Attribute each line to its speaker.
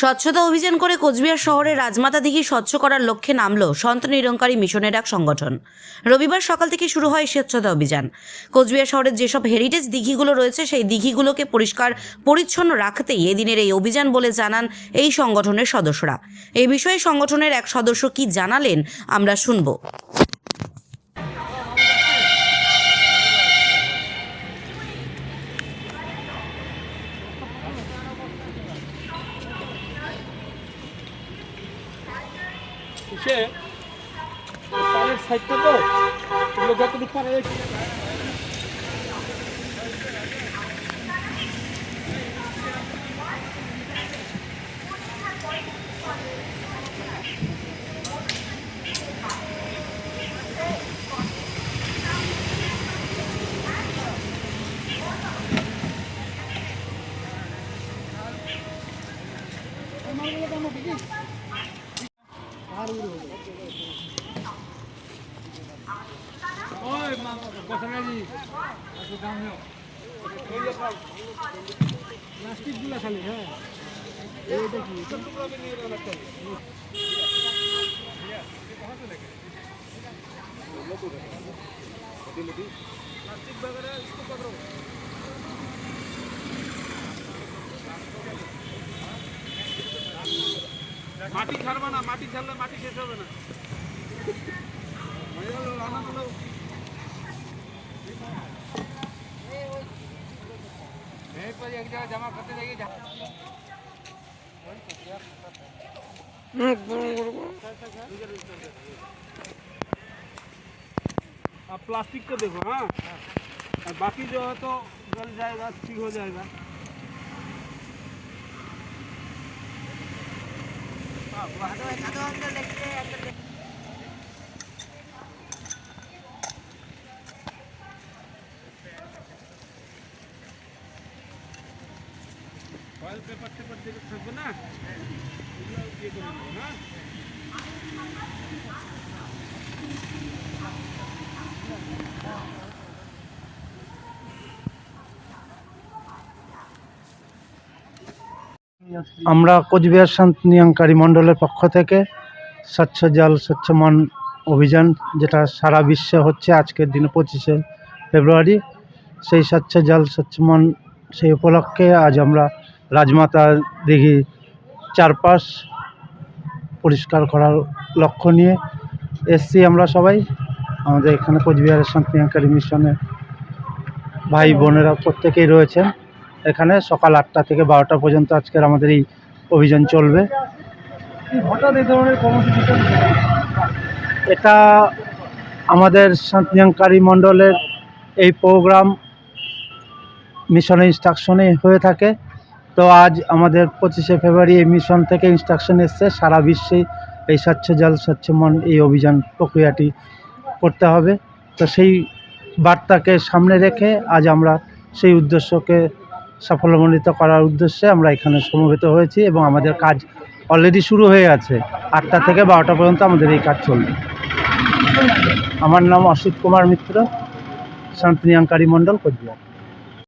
Speaker 1: স্বচ্ছতা অভিযান করে কোচবিহার শহরের রাজমাতা দিঘি স্বচ্ছ করার লক্ষ্যে নামল সন্ত নিরঙ্কারী মিশনের এক সংগঠন। রবিবার সকাল থেকে শুরু হয় স্বচ্ছতা অভিযান। কোচবিহার শহরের যেসব হেরিটেজ দিঘিগুলো রয়েছে সেই দিঘিগুলোকে পরিষ্কার পরিচ্ছন্ন রাখতেই এদিনের এই অভিযান বলে জানান এই সংগঠনের সদস্যরা। এই বিষয়ে সংগঠনের এক সদস্য কি জানালেন আমরা শুনব।
Speaker 2: সে পায়ের সাইডটা তো এগুলো যতটুকু পারে প্লাস্টিকগুলো খালি। হ্যাঁ, এইটা কি प्लास्टिक वगैरह इसको पकड़ो। माटी छाड़बा ना, माटी छाड़ले माटी शेष হবে না। एक जगह जमा करते जाइए। आप प्लास्टिक को देखो। हाँ, और बाकी जो है तो गल जाएगा, ठीक हो जाएगा। ऑयल पेपर टेपर देके থাকবে না, এগুলো দিয়ে করে নেব। হ্যাঁ,
Speaker 3: আমরা কোচবিহার সন্ত নিরঙ্কারী মণ্ডলের পক্ষ থেকে স্বচ্ছ জল স্বচ্ছ মন অভিযান, যেটা সারা বিশ্বে হচ্ছে আজকের দিনে 25শে ফেব্রুয়ারি, সেই স্বচ্ছ জল স্বচ্ছ মন সেই উপলক্ষে আজ আমরা রাজমাতা দিঘি চারপাশ পরিষ্কার করার লক্ষ্য নিয়ে এসছি। আমরা সবাই আমাদের এখানে কোচবিহারের সন্ত নিরঙ্কারী মিশনের ভাই বোনেরা প্রত্যেকেই রয়েছেন এখানে। সকাল 8টা থেকে 12টা পর্যন্ত আজকের আমাদের এই অভিযান চলবে।
Speaker 2: হঠাৎ এই ধরনের কর্মসূচিটা
Speaker 3: এটা আমাদের সন্ত নিরঙ্কারী মণ্ডলের এই প্রোগ্রাম মিশনের ইনস্ট্রাকশনে হয়ে থাকে। তো আজ আমাদের 25শে ফেব্রুয়ারি এই মিশন থেকে ইনস্ট্রাকশন এসছে সারা বিশ্বে এই স্বচ্ছ জল স্বচ্ছ মন এই অভিযান প্রক্রিয়াটি করতে হবে। তো সেই বার্তাকে সামনে রেখে আজ আমরা সেই উদ্দেশ্যকে সাফল্যমণ্ডিত করার উদ্দেশ্যে আমরা এখানে সমবেত হয়েছি এবং আমাদের কাজ অলরেডি শুরু হয়ে আছে। 8টা থেকে 12টা পর্যন্ত আমাদের এই কাজ চলবে। আমার নাম অসিত কুমার মিত্র, সন্ত নিরঙ্কারী মণ্ডল, কোচবিহার।